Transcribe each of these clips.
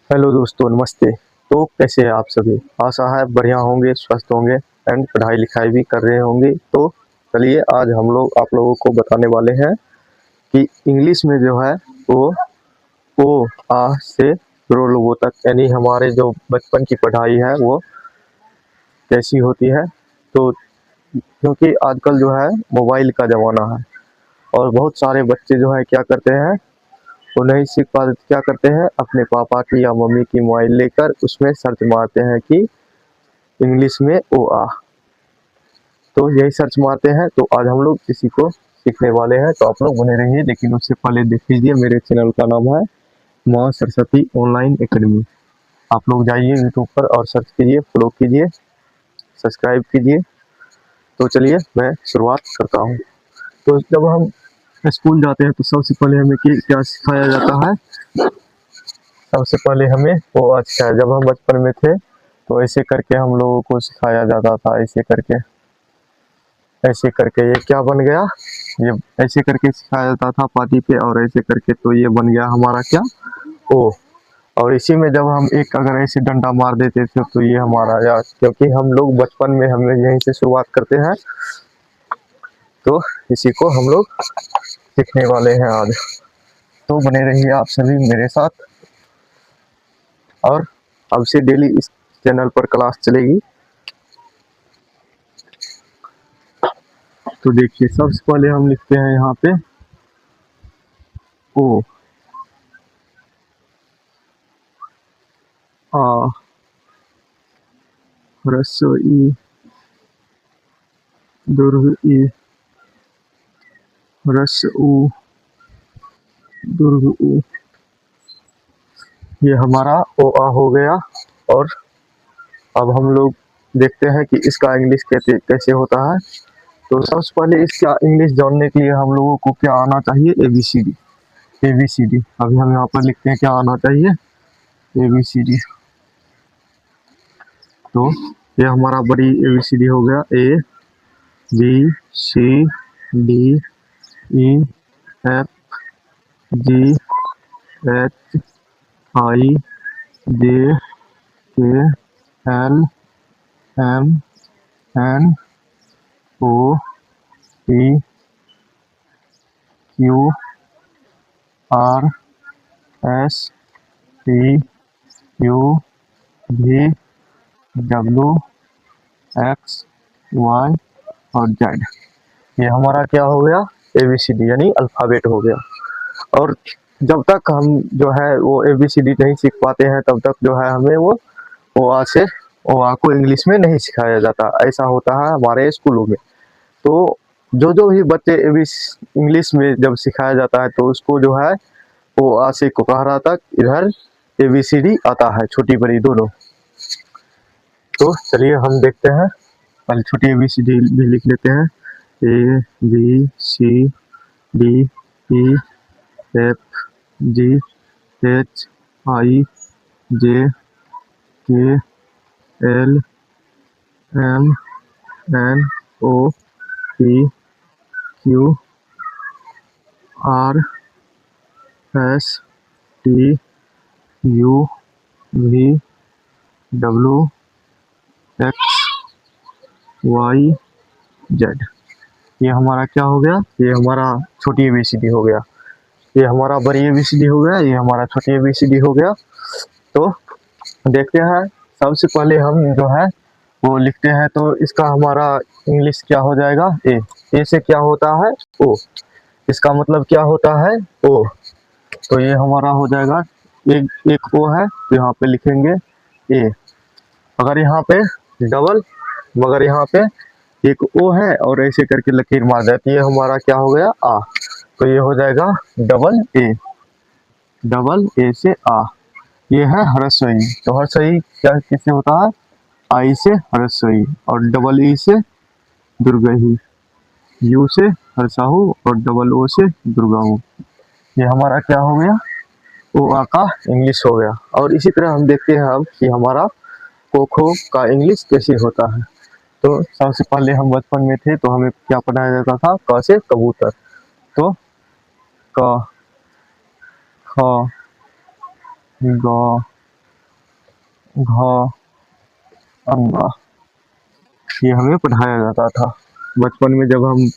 Hello दोस्तों, नमस्ते। तो कैसे हैं आप सभी? आशा है बढ़िया होंगे, स्वस्थ होंगे एंड पढ़ाई लिखाई भी कर रहे होंगे। तो चलिए आज हम लोग आप लोगों को बताने वाले हैं कि इंग्लिश में जो है वो ओ आ से रो लोगों तक यानी हमारे जो बचपन की पढ़ाई है वो कैसी होती है। तो क्योंकि आजकल जो है मोबाइल का ज़माना है और बहुत सारे बच्चे जो है क्या करते हैं, वो नहीं सीख पाते, क्या करते हैं अपने पापा की या मम्मी की मोबाइल लेकर उसमें सर्च मारते हैं कि इंग्लिश में ओ आ। तो यही सर्च मारते हैं। तो आज हम लोग इसी को सीखने वाले हैं, तो आप लोग बने रहिए। लेकिन उससे पहले देख लीजिए, मेरे चैनल का नाम है माँ सरस्वती ऑनलाइन एकेडमी। आप लोग जाइए यूट्यूब पर और सर्च कीजिए, फॉलो कीजिए, सब्सक्राइब कीजिए। तो चलिए मैं शुरुआत करता हूँ। तो जब हम स्कूल जाते हैं तो सबसे पहले हमें क्या सिखाया जाता है? सबसे पहले हमें ओ आ सिखाया। जब हम बचपन में थे तो ऐसे करके हम लोगों को सिखाया जाता था, ऐसे करके, ऐसे करके। ये क्या बन गया? ये ऐसे करके सिखाया जाता था पाटी पे, और ऐसे करके तो ये बन गया हमारा क्या? ओ। और इसी में जब हम एक अगर ऐसे डंडा मार देते थे तो ये हमारा या, क्योंकि हम लोग बचपन में हम यहीं से शुरुआत करते हैं, तो इसी को हम लोग सीखने वाले हैं आज। तो बने रहिए आप सभी मेरे साथ, और अब से डेली इस चैनल पर क्लास चलेगी। तो देखिए, सबसे पहले हम लिखते हैं यहाँ पे ओ आ, रसोई, दुर्ग ई, रस उ, दुर्ग उ। ये हमारा ओ आ हो गया। और अब हम लोग देखते हैं कि इसका इंग्लिश कैसे कैसे होता है। तो सबसे पहले इसका इंग्लिश जानने के लिए हम लोगों को क्या आना चाहिए? A B C D. A B C D अभी हम यहाँ पर लिखते हैं क्या आना चाहिए? A B C D. तो ये हमारा बड़ी ए बी सी डी हो गया। A B C D E F G H I J K L M N O P Q R S T U V W X Y और Z. ये हमारा क्या हो गया? ए बी सी डी यानी alphabet हो गया। और जब तक हम जो है वो ए बी सी डी नहीं सीख पाते हैं तब तक जो है हमें वो ओ आ से ओ आ को इंग्लिश में नहीं सिखाया जाता। ऐसा होता है हमारे स्कूलों में। तो जो भी बच्चे इंग्लिश में जब सिखाया जाता है तो उसको जो है ओ आ से कुकारा तक इधर ए बी सी डी आता है, छोटी बड़ी दोनों। तो चलिए हम देखते हैं, पहले छोटी ए बी सी डी भी लिख लेते हैं। A B C D E F G H I J K L M N O P Q R S T U V W X Y Z. ये हमारा क्या हो गया? ये हमारा छोटी ए बी सी डी हो गया। ये हमारा बड़ी ए बी सी डी हो गया। ये हमारा छोटी ए बी सी डी हो गया। तो देखते हैं, सबसे पहले हम जो है वो लिखते हैं। तो इसका हमारा इंग्लिश क्या हो जाएगा? ए। ए से क्या होता है? ओ। इसका मतलब क्या होता है? ओ। तो ये हमारा हो जाएगा, एक ओ है तो यहाँ पे लिखेंगे ए। अगर यहाँ पे डबल, मगर यहाँ पे एक ओ है और ऐसे करके लकीर मार जाती है, हमारा क्या हो गया? आ। तो ये हो जाएगा डबल ए। डबल ए से आ। ये है हरसोई। तो हरसोई क्या किससे होता है? आई से हरसोई, और डबल ई से दुर्गही, यू से हरसाहू, और डबल ओ से दुर्गाहू। ये हमारा क्या हो गया? ओ आ का इंग्लिश हो गया। और इसी तरह हम देखते हैं अब कि हमारा कोखो का इंग्लिश कैसे होता है। तो सबसे पहले हम बचपन में थे तो हमें क्या पढ़ाया जाता था? क से कबूतर। तो क ख ग घ अंगा, ये हमें पढ़ाया जाता था बचपन में। जब हम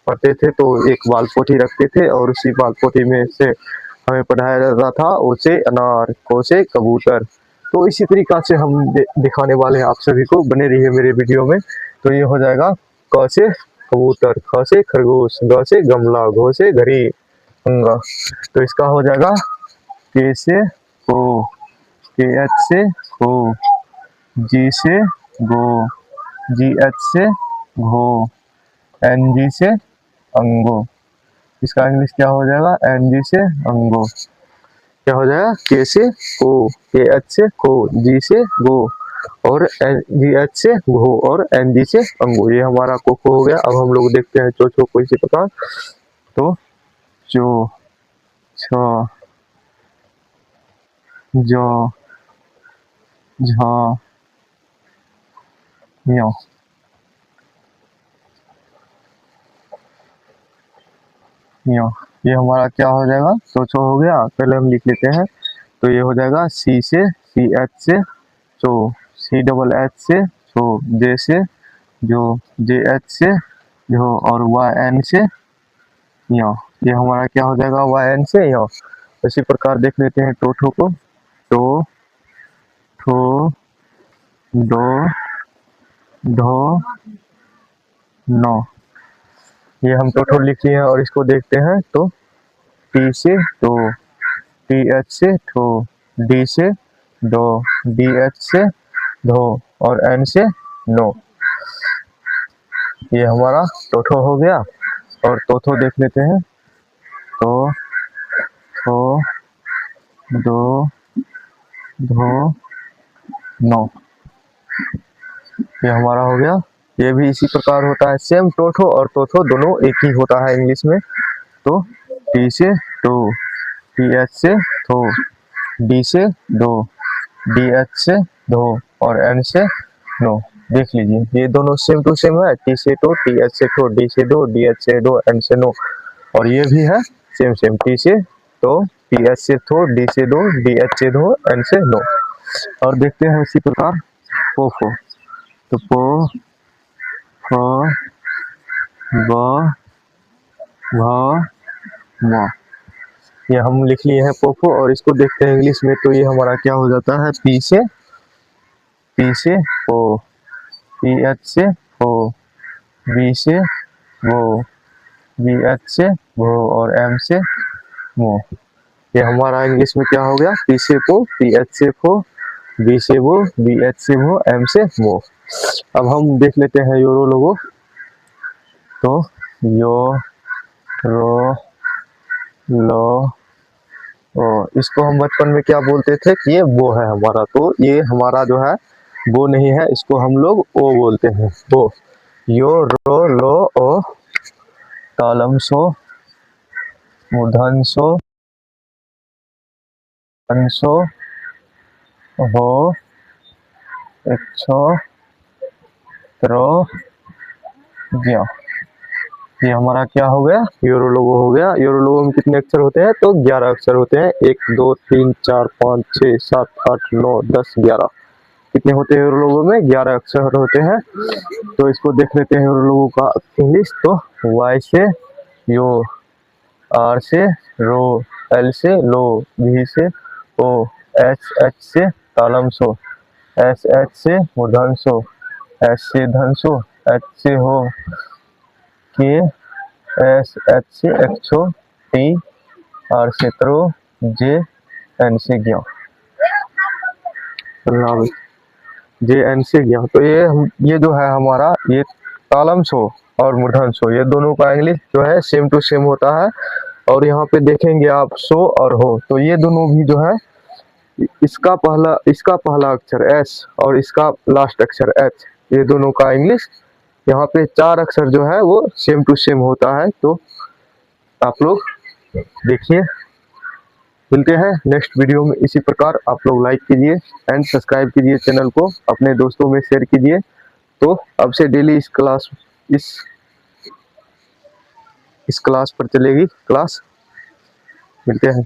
पढ़ते थे तो एक बाल पोथी रखते थे और उसी बाल पोथी में से हमें पढ़ाया जाता था ओ से अनार, क से कबूतर। तो इसी तरीका से हम दिखाने वाले हैं आप सभी को, बने रहिए मेरे वीडियो में। तो ये हो जाएगा क से कबूतर, ख से खरगोश, ग से गमला, घ से घड़ी अंगा। तो इसका हो जाएगा के से को, के एच से को, जी से गो, जी एच से घो, एन जी से अंगो। इसका इंग्लिश क्या हो जाएगा, एन जी से अंगो। क्या हो जाएगा, के से को, के एच से को, जी से गो और एन जी एच से घो और एन जी से अंगो। ये हमारा कोको हो गया। अब हम लोग देखते हैं चो को इसी प्रकार। तो चो, छ, जो, झ, ञ। ये हमारा क्या हो जाएगा, तो छो हो गया। पहले हम लिख लेते हैं। तो ये हो जाएगा सी से, सी एच से चो, सी डबल एच से चो, जे से जो, जे एच से जो और वाई एन से यो। ये हमारा क्या हो जाएगा, वाई एन से यो। इसी प्रकार देख लेते हैं टोठो को। टो, ठो, डो, ढो, नो। ये हम टोटो लिख लिए हैं और इसको देखते हैं। तो टी से टो, टी एच से ठो, डी से डो, डी एच से धो और एन से नो। ये हमारा टोठो हो गया। और तोथो देख लेते हैं। तो, ठो, दो, धो, नो। ये हमारा हो गया। ये भी इसी प्रकार होता है, सेम टोठो और तोथो दोनों एक ही होता है इंग्लिश में। तो टी से टो, टी एच से थो, डी से दो, डी एच से धो और एन से नो। देख लीजिए ये दोनों सेम टू सेम है, टी से टो, टी एच से ठो, डी से दो, डी एच से दो, एन से नो। और ये भी है सेम सेम, टी से तो, टी एच से थो, डी से दो, डी एच से दो, एन से नो। और देखते हैं इसी प्रकार पोफो। तो पो, फ, ब, भ, म। ये हम लिख लिए हैं पोफो। और इसको देखते हैं इंग्लिश में। तो ये हमारा क्या हो जाता है, पी से पो, पी एच से पो, बी से वो, बी एच से वो और एम से मो। ये हमारा इंग्लिश में क्या हो गया, पी से पो, पी एच से पो, बी से वो, बी एच से वो, एम से वो। अब हम देख लेते हैं यूरो लोगो। तो यो, रो, लो, ओ। इसको हम बचपन में क्या बोलते थे कि ये वो है हमारा। तो ये हमारा जो है वो नहीं है, इसको हम लोग ओ बोलते हैं। वो, यो, रो, लो, ओ, तालम सो, मूर्धन सो, अंसो, हो, इच्छो, त्रो, ज्ञ। ये हमारा क्या हो गया, यूरो लोगो हो गया। यूरो लोगो में कितने अक्षर होते हैं, तो 11 अक्षर होते हैं। 1 2 3 4 5 6 7 8 9 10 11। कितने होते हैं यूरो लोगो में, 11 अक्षर होते हैं। तो इसको देख लेते हैं यूरो लोगो का इंग्लिश। तो वाई से यो, आर से रो, एल से लो, भी से ओ, एच एच से तालम सो, एस एच से मूर्धन सो, एस से धन सो, एच से हो, के, एस एच से एक्सो, टी, आर से त्रो, जे, एन से ज्ञ। जे एन से ज्ञ। तो ये जो है हमारा, ये तालम सो और मूर्धन सो, ये दोनों का इंग्लिश जो है सेम टू सेम होता है। और यहाँ पे देखेंगे आप सो और हो, तो ये दोनों भी जो है, इसका पहला अक्षर एस और इसका लास्ट अक्षर एच, ये दोनों का इंग्लिश यहाँ पे 4 अक्षर जो है वो सेम टू सेम होता है। तो आप लोग देखिए। मिलते हैं नेक्स्ट वीडियो में इसी प्रकार। आप लोग लाइक कीजिए एंड सब्सक्राइब कीजिए चैनल को, अपने दोस्तों में शेयर कीजिए। तो अब से डेली इस क्लास पर चलेगी क्लास। मिलते हैं।